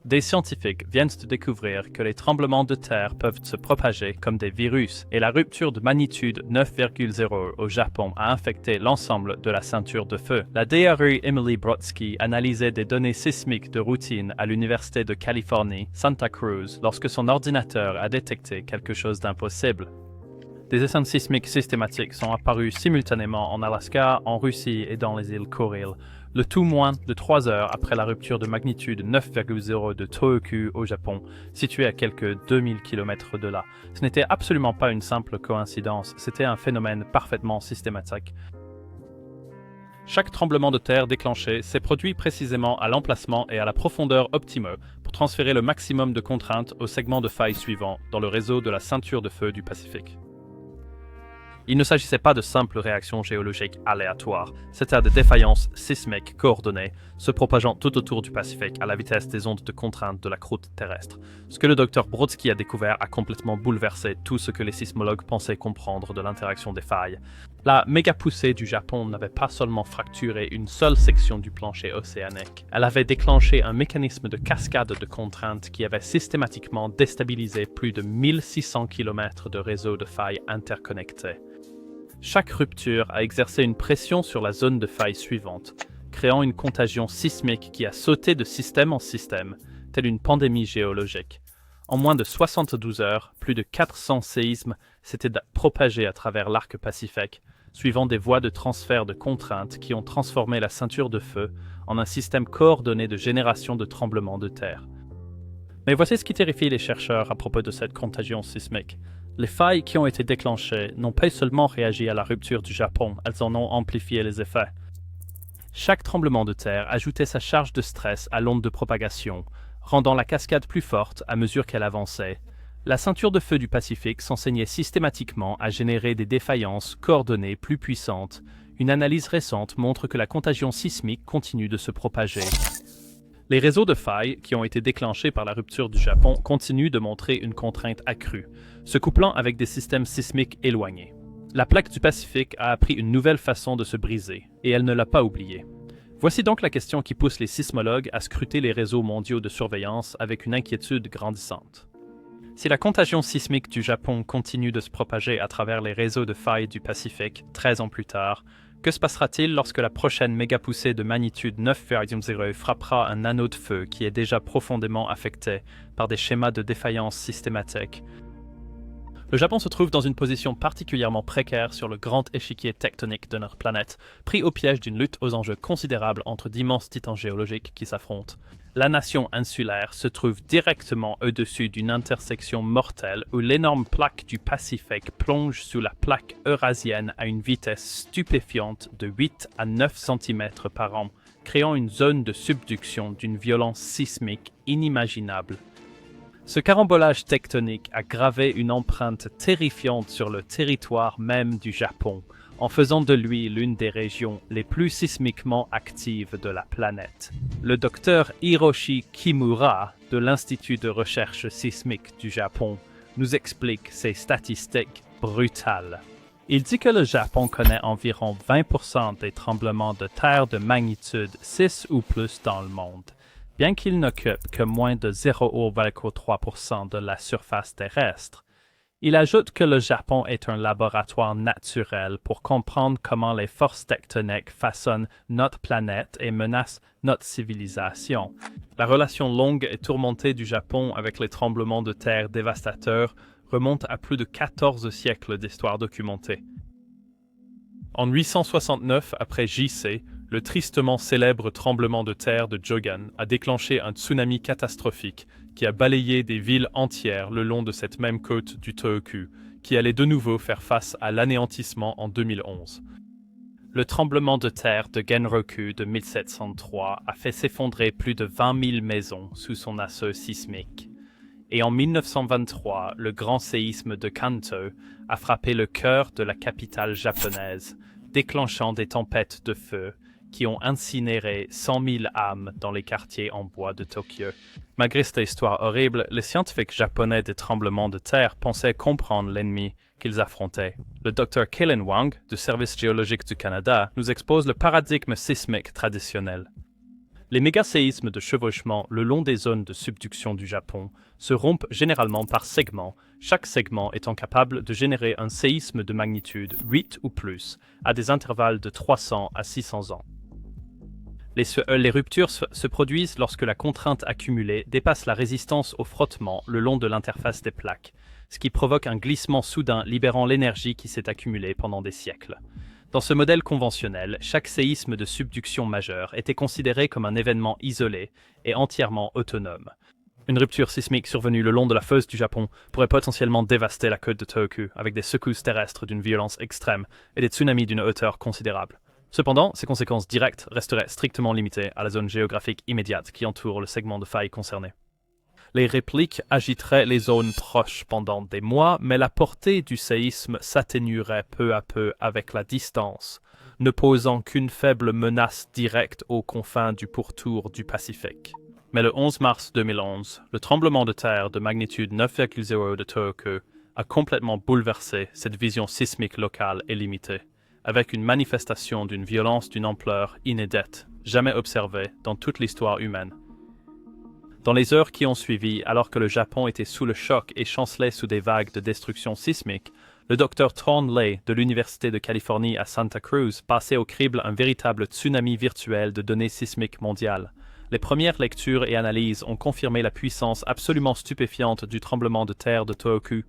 Des scientifiques viennent de découvrir que les tremblements de terre peuvent se propager comme des virus et la rupture de magnitude 9,0 au Japon a infecté l'ensemble de la ceinture de feu. La DRU Emily Brodsky analysait des données sismiques de routine à l'Université de Californie, Santa Cruz, lorsque son ordinateur a détecté quelque chose d'impossible. Des essaims sismiques systématiques sont apparus simultanément en Alaska, en Russie et dans les îles Kuril, le tout moins de 3 heures après la rupture de magnitude 9,0 de Tohoku au Japon, situé à quelques 2000 km de là. Ce n'était absolument pas une simple coïncidence, c'était un phénomène parfaitement systématique. Chaque tremblement de terre déclenché s'est produit précisément à l'emplacement et à la profondeur optimaux pour transférer le maximum de contraintes au segment de faille suivant dans le réseau de la ceinture de feu du Pacifique. Il ne s'agissait pas de simples réactions géologiques aléatoires, c'était des défaillances sismiques coordonnées, se propageant tout autour du Pacifique à la vitesse des ondes de contrainte de la croûte terrestre. Ce que le docteur Brodsky a découvert a complètement bouleversé tout ce que les sismologues pensaient comprendre de l'interaction des failles. La méga-poussée du Japon n'avait pas seulement fracturé une seule section du plancher océanique, elle avait déclenché un mécanisme de cascade de contraintes qui avait systématiquement déstabilisé plus de 1600 km de réseaux de failles interconnectés. Chaque rupture a exercé une pression sur la zone de faille suivante, créant une contagion sismique qui a sauté de système en système, telle une pandémie géologique. En moins de 72 heures, plus de 400 séismes s'étaient propagés à travers l'arc pacifique, suivant des voies de transfert de contraintes qui ont transformé la ceinture de feu en un système coordonné de génération de tremblements de terre. Mais voici ce qui terrifie les chercheurs à propos de cette contagion sismique. Les failles qui ont été déclenchées n'ont pas seulement réagi à la rupture du Japon, elles en ont amplifié les effets. Chaque tremblement de terre ajoutait sa charge de stress à l'onde de propagation, rendant la cascade plus forte à mesure qu'elle avançait. La ceinture de feu du Pacifique s'enseignait systématiquement à générer des défaillances coordonnées plus puissantes. Une analyse récente montre que la contagion sismique continue de se propager. Les réseaux de failles qui ont été déclenchés par la rupture du Japon continuent de montrer une contrainte accrue, se couplant avec des systèmes sismiques éloignés. La plaque du Pacifique a appris une nouvelle façon de se briser, et elle ne l'a pas oubliée. Voici donc la question qui pousse les sismologues à scruter les réseaux mondiaux de surveillance avec une inquiétude grandissante. Si la contagion sismique du Japon continue de se propager à travers les réseaux de failles du Pacifique 13 ans plus tard, que se passera-t-il lorsque la prochaine méga-poussée de magnitude 9,0 frappera un anneau de feu qui est déjà profondément affecté par des schémas de défaillance systématiques? Le Japon se trouve dans une position particulièrement précaire sur le grand échiquier tectonique de notre planète, pris au piège d'une lutte aux enjeux considérables entre d'immenses titans géologiques qui s'affrontent. La nation insulaire se trouve directement au-dessus d'une intersection mortelle où l'énorme plaque du Pacifique plonge sous la plaque eurasienne à une vitesse stupéfiante de 8 à 9 cm par an, créant une zone de subduction d'une violence sismique inimaginable. Ce carambolage tectonique a gravé une empreinte terrifiante sur le territoire même du Japon, en faisant de lui l'une des régions les plus sismiquement actives de la planète. Le docteur Hiroshi Kimura de l'Institut de recherche sismique du Japon nous explique ces statistiques brutales. Il dit que le Japon connaît environ 20% des tremblements de terre de magnitude 6 ou plus dans le monde, bien qu'il n'occupe que moins de 0,3% de la surface terrestre. Il ajoute que le Japon est un laboratoire naturel pour comprendre comment les forces tectoniques façonnent notre planète et menacent notre civilisation. La relation longue et tourmentée du Japon avec les tremblements de terre dévastateurs remonte à plus de 14 siècles d'histoire documentée. En 869 après J.C., le tristement célèbre tremblement de terre de Jogan a déclenché un tsunami catastrophique qui a balayé des villes entières le long de cette même côte du Tohoku, qui allait de nouveau faire face à l'anéantissement en 2011. Le tremblement de terre de Genroku de 1703 a fait s'effondrer plus de 20 000 maisons sous son assaut sismique. Et en 1923, le grand séisme de Kanto a frappé le cœur de la capitale japonaise, déclenchant des tempêtes de feu qui ont incinéré 100 000 âmes dans les quartiers en bois de Tokyo. Malgré cette histoire horrible, les scientifiques japonais des tremblements de terre pensaient comprendre l'ennemi qu'ils affrontaient. Le Dr Kellen Wang, du Service géologique du Canada, nous expose le paradigme sismique traditionnel. Les mégaséismes de chevauchement le long des zones de subduction du Japon se rompent généralement par segments, chaque segment étant capable de générer un séisme de magnitude 8 ou plus à des intervalles de 300 à 600 ans. Les ruptures se produisent lorsque la contrainte accumulée dépasse la résistance au frottement le long de l'interface des plaques, ce qui provoque un glissement soudain libérant l'énergie qui s'est accumulée pendant des siècles. Dans ce modèle conventionnel, chaque séisme de subduction majeure était considéré comme un événement isolé et entièrement autonome. Une rupture sismique survenue le long de la fosse du Japon pourrait potentiellement dévaster la côte de Tohoku avec des secousses terrestres d'une violence extrême et des tsunamis d'une hauteur considérable. Cependant, ses conséquences directes resteraient strictement limitées à la zone géographique immédiate qui entoure le segment de faille concerné. Les répliques agiteraient les zones proches pendant des mois, mais la portée du séisme s'atténuerait peu à peu avec la distance, ne posant qu'une faible menace directe aux confins du pourtour du Pacifique. Mais le 11 mars 2011, le tremblement de terre de magnitude 9,0 de Tohoku a complètement bouleversé cette vision sismique locale et limitée, avec une manifestation d'une violence d'une ampleur inédite, jamais observée dans toute l'histoire humaine. Dans les heures qui ont suivi, alors que le Japon était sous le choc et chancelait sous des vagues de destruction sismique, le Dr Thornley de l'Université de Californie à Santa Cruz passait au crible un véritable tsunami virtuel de données sismiques mondiales. Les premières lectures et analyses ont confirmé la puissance absolument stupéfiante du tremblement de terre de Tohoku.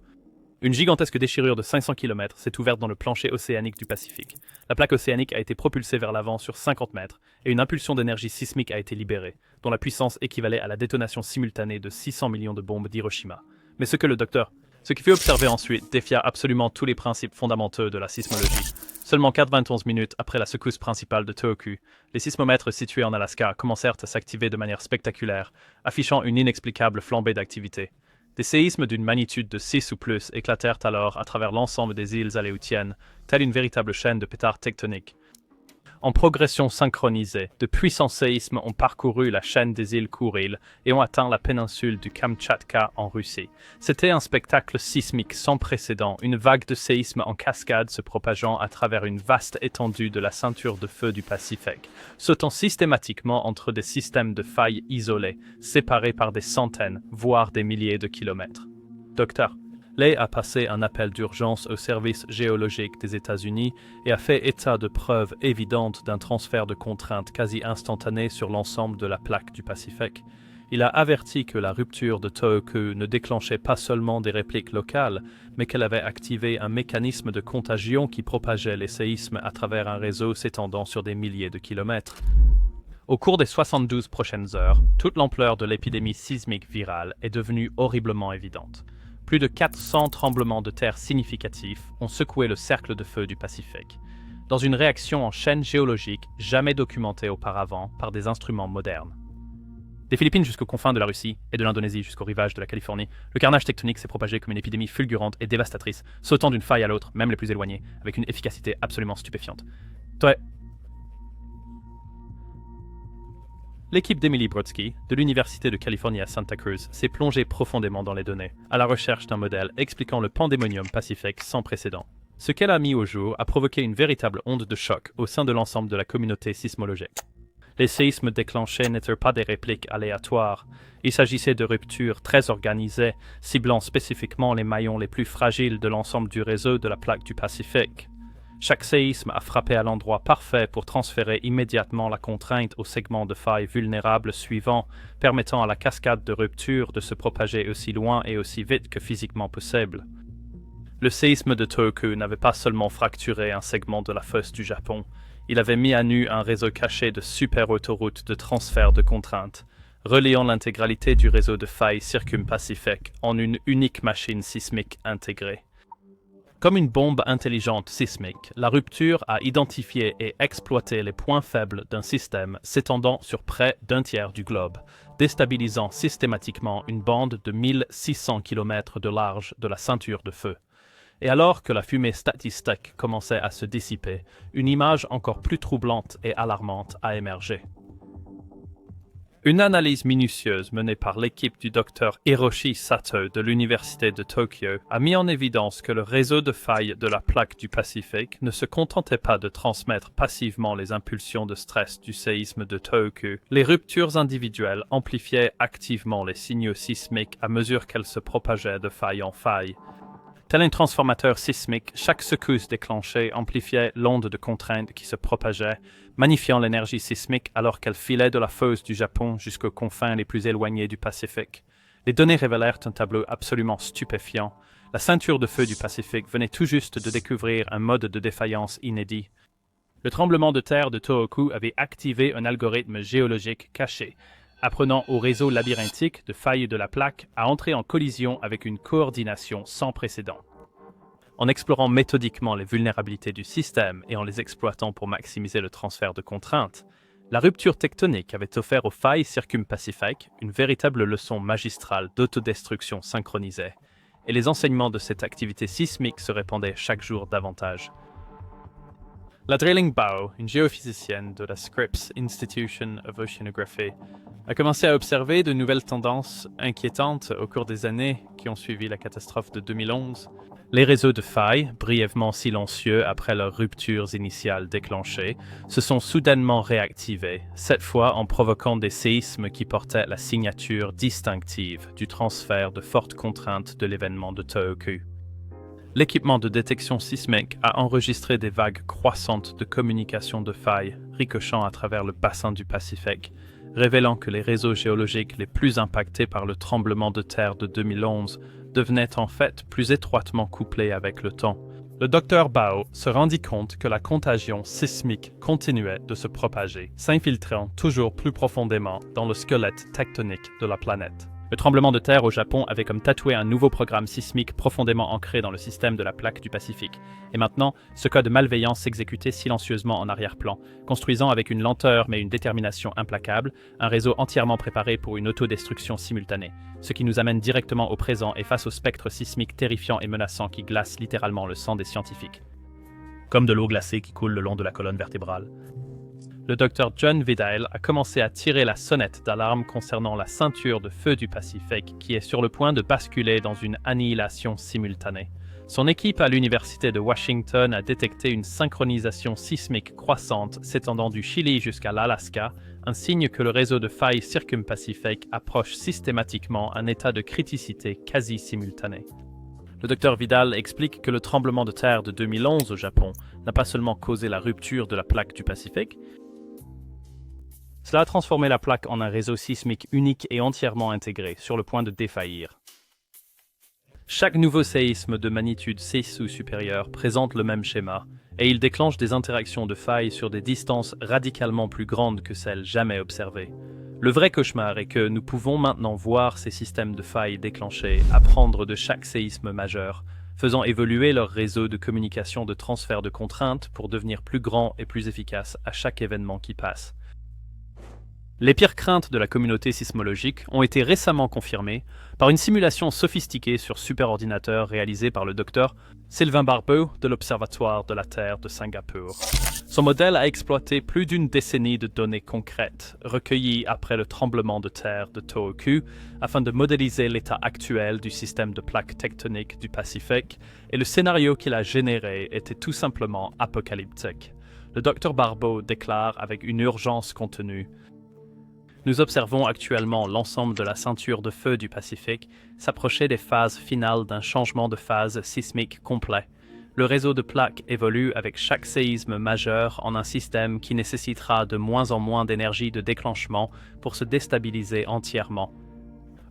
Une gigantesque déchirure de 500 km s'est ouverte dans le plancher océanique du Pacifique. La plaque océanique a été propulsée vers l'avant sur 50 mètres et une impulsion d'énergie sismique a été libérée, dont la puissance équivalait à la détonation simultanée de 600 millions de bombes d'Hiroshima. Mais ce qui fut observé ensuite défia absolument tous les principes fondamentaux de la sismologie. Seulement 91 minutes après la secousse principale de Tohoku, les sismomètres situés en Alaska commencèrent à s'activer de manière spectaculaire, affichant une inexplicable flambée d'activité. Des séismes d'une magnitude de 6 ou plus éclatèrent alors à travers l'ensemble des îles aléoutiennes, telle une véritable chaîne de pétards tectoniques. En progression synchronisée, de puissants séismes ont parcouru la chaîne des îles Kouriles et ont atteint la péninsule du Kamtchatka en Russie. C'était un spectacle sismique sans précédent, une vague de séismes en cascade se propageant à travers une vaste étendue de la ceinture de feu du Pacifique, sautant systématiquement entre des systèmes de failles isolés, séparés par des centaines, voire des milliers de kilomètres. Dr. Ley a passé un appel d'urgence au service géologique des États-Unis et a fait état de preuves évidentes d'un transfert de contraintes quasi instantané sur l'ensemble de la plaque du Pacifique. Il a averti que la rupture de Tohoku ne déclenchait pas seulement des répliques locales, mais qu'elle avait activé un mécanisme de contagion qui propageait les séismes à travers un réseau s'étendant sur des milliers de kilomètres. Au cours des 72 prochaines heures, toute l'ampleur de l'épidémie sismique virale est devenue horriblement évidente. Plus de 400 tremblements de terre significatifs ont secoué le cercle de feu du Pacifique, dans une réaction en chaîne géologique jamais documentée auparavant par des instruments modernes. Des Philippines jusqu'aux confins de la Russie et de l'Indonésie jusqu'au rivage de la Californie, le carnage tectonique s'est propagé comme une épidémie fulgurante et dévastatrice, sautant d'une faille à l'autre, même les plus éloignées, avec une efficacité absolument stupéfiante. L'équipe d'Emily Brodsky, de l'Université de Californie à Santa Cruz, s'est plongée profondément dans les données, à la recherche d'un modèle expliquant le pandémonium pacifique sans précédent. Ce qu'elle a mis au jour a provoqué une véritable onde de choc au sein de l'ensemble de la communauté sismologique. Les séismes déclenchés n'étaient pas des répliques aléatoires. Il s'agissait de ruptures très organisées, ciblant spécifiquement les maillons les plus fragiles de l'ensemble du réseau de la plaque du Pacifique. Chaque séisme a frappé à l'endroit parfait pour transférer immédiatement la contrainte au segment de faille vulnérable suivant, permettant à la cascade de rupture de se propager aussi loin et aussi vite que physiquement possible. Le séisme de Tohoku n'avait pas seulement fracturé un segment de la fosse du Japon, il avait mis à nu un réseau caché de super-autoroutes de transfert de contraintes, reliant l'intégralité du réseau de failles circumpacifique en une unique machine sismique intégrée. Comme une bombe intelligente sismique, la rupture a identifié et exploité les points faibles d'un système s'étendant sur près d'un tiers du globe, déstabilisant systématiquement une bande de 1600 km de large de la ceinture de feu. Et alors que la fumée statistique commençait à se dissiper, une image encore plus troublante et alarmante a émergé. Une analyse minutieuse menée par l'équipe du Dr Hiroshi Sato de l'Université de Tokyo a mis en évidence que le réseau de failles de la plaque du Pacifique ne se contentait pas de transmettre passivement les impulsions de stress du séisme de Tohoku. Les ruptures individuelles amplifiaient activement les signaux sismiques à mesure qu'elles se propageaient de faille en faille. Tel un transformateur sismique, chaque secousse déclenchée amplifiait l'onde de contrainte qui se propageait, magnifiant l'énergie sismique alors qu'elle filait de la fosse du Japon jusqu'aux confins les plus éloignés du Pacifique. Les données révélèrent un tableau absolument stupéfiant. La ceinture de feu du Pacifique venait tout juste de découvrir un mode de défaillance inédit. Le tremblement de terre de Tohoku avait activé un algorithme géologique caché, apprenant au réseau labyrinthique de failles de la plaque à entrer en collision avec une coordination sans précédent. En explorant méthodiquement les vulnérabilités du système et en les exploitant pour maximiser le transfert de contraintes, la rupture tectonique avait offert aux failles circumpacifiques une véritable leçon magistrale d'autodestruction synchronisée, et les enseignements de cette activité sismique se répandaient chaque jour davantage. La Drilling Bao, une géophysicienne de la Scripps Institution of Oceanography, a commencé à observer de nouvelles tendances inquiétantes au cours des années qui ont suivi la catastrophe de 2011. Les réseaux de failles, brièvement silencieux après leurs ruptures initiales déclenchées, se sont soudainement réactivés, cette fois en provoquant des séismes qui portaient la signature distinctive du transfert de fortes contraintes de l'événement de Tohoku. L'équipement de détection sismique a enregistré des vagues croissantes de communication de failles ricochant à travers le bassin du Pacifique, révélant que les réseaux géologiques les plus impactés par le tremblement de terre de 2011 devenaient en fait plus étroitement couplés avec le temps. Le Dr Bao se rendit compte que la contagion sismique continuait de se propager, s'infiltrant toujours plus profondément dans le squelette tectonique de la planète. Le tremblement de terre au Japon avait comme tatoué un nouveau programme sismique profondément ancré dans le système de la plaque du Pacifique. Et maintenant, ce cas de malveillance s'exécutait silencieusement en arrière-plan, construisant avec une lenteur mais une détermination implacable, un réseau entièrement préparé pour une autodestruction simultanée. Ce qui nous amène directement au présent et face au spectre sismique terrifiant et menaçant qui glace littéralement le sang des scientifiques. Comme de l'eau glacée qui coule le long de la colonne vertébrale. Le Dr John Vidal a commencé à tirer la sonnette d'alarme concernant la ceinture de feu du Pacifique qui est sur le point de basculer dans une annihilation simultanée. Son équipe à l'Université de Washington a détecté une synchronisation sismique croissante s'étendant du Chili jusqu'à l'Alaska, un signe que le réseau de failles circumpacifiques approche systématiquement un état de criticité quasi simultané. Le Dr Vidal explique que le tremblement de terre de 2011 au Japon n'a pas seulement causé la rupture de la plaque du Pacifique, cela a transformé la plaque en un réseau sismique unique et entièrement intégré, sur le point de défaillir. Chaque nouveau séisme de magnitude 6 ou supérieure présente le même schéma, et il déclenche des interactions de failles sur des distances radicalement plus grandes que celles jamais observées. Le vrai cauchemar est que nous pouvons maintenant voir ces systèmes de failles déclenchés apprendre de chaque séisme majeur, faisant évoluer leur réseau de communication de transfert de contraintes pour devenir plus grand et plus efficace à chaque événement qui passe. Les pires craintes de la communauté sismologique ont été récemment confirmées par une simulation sophistiquée sur superordinateur réalisée par le docteur Sylvain Barbeau de l'Observatoire de la Terre de Singapour. Son modèle a exploité plus d'une décennie de données concrètes, recueillies après le tremblement de terre de Tohoku, afin de modéliser l'état actuel du système de plaques tectoniques du Pacifique, et le scénario qu'il a généré était tout simplement apocalyptique. Le docteur Barbeau déclare avec une urgence contenue: nous observons actuellement l'ensemble de la ceinture de feu du Pacifique s'approcher des phases finales d'un changement de phase sismique complet. Le réseau de plaques évolue avec chaque séisme majeur en un système qui nécessitera de moins en moins d'énergie de déclenchement pour se déstabiliser entièrement.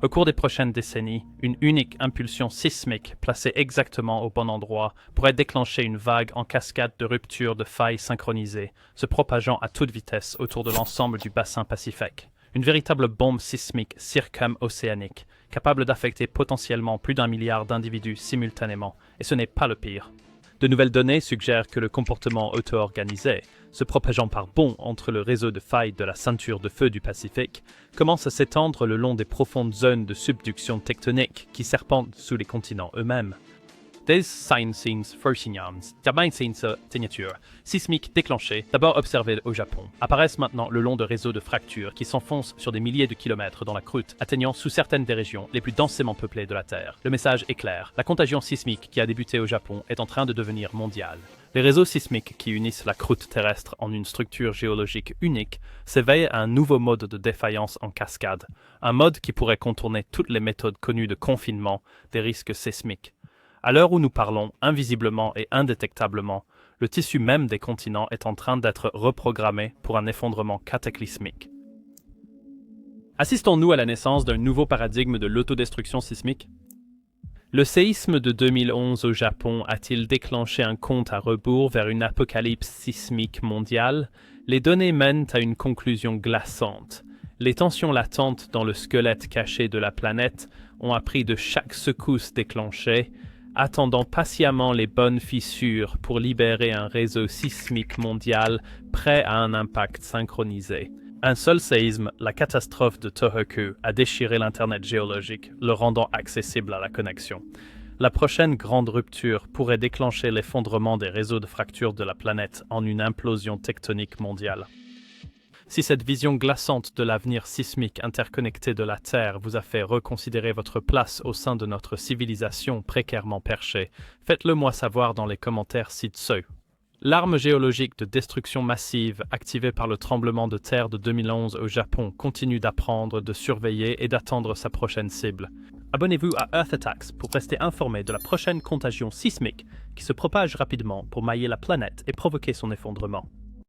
Au cours des prochaines décennies, une unique impulsion sismique placée exactement au bon endroit pourrait déclencher une vague en cascade de ruptures de failles synchronisées, se propageant à toute vitesse autour de l'ensemble du bassin Pacifique. Une véritable bombe sismique circum-océanique, capable d'affecter potentiellement plus d'1 milliard d'individus simultanément, et ce n'est pas le pire. De nouvelles données suggèrent que le comportement auto-organisé, se propageant par bonds entre le réseau de failles de la ceinture de feu du Pacifique, commence à s'étendre le long des profondes zones de subduction tectonique qui serpentent sous les continents eux-mêmes. Des signs signatures sismiques déclenchées, d'abord observées au Japon, apparaissent maintenant le long de réseaux de fractures qui s'enfoncent sur des milliers de kilomètres dans la croûte, atteignant sous certaines des régions les plus densément peuplées de la Terre. Le message est clair, la contagion sismique qui a débuté au Japon est en train de devenir mondiale. Les réseaux sismiques qui unissent la croûte terrestre en une structure géologique unique s'éveillent à un nouveau mode de défaillance en cascade, un mode qui pourrait contourner toutes les méthodes connues de confinement des risques sismiques. À l'heure où nous parlons, invisiblement et indétectablement, le tissu même des continents est en train d'être reprogrammé pour un effondrement cataclysmique. Assistons-nous à la naissance d'un nouveau paradigme de l'autodestruction sismique? Le séisme de 2011 au Japon a-t-il déclenché un compte à rebours vers une apocalypse sismique mondiale? Les données mènent à une conclusion glaçante. Les tensions latentes dans le squelette caché de la planète ont appris de chaque secousse déclenchée, attendant patiemment les bonnes fissures pour libérer un réseau sismique mondial prêt à un impact synchronisé. Un seul séisme, la catastrophe de Tohoku, a déchiré l'Internet géologique, le rendant accessible à la connexion. La prochaine grande rupture pourrait déclencher l'effondrement des réseaux de fractures de la planète en une implosion tectonique mondiale. Si cette vision glaçante de l'avenir sismique interconnecté de la Terre vous a fait reconsidérer votre place au sein de notre civilisation précairement perchée, faites-le moi savoir dans les commentaires ci-dessous. L'arme géologique de destruction massive activée par le tremblement de terre de 2011 au Japon continue d'apprendre, de surveiller et d'attendre sa prochaine cible. Abonnez-vous à Earth Attacks pour rester informé de la prochaine contagion sismique qui se propage rapidement pour mailler la planète et provoquer son effondrement.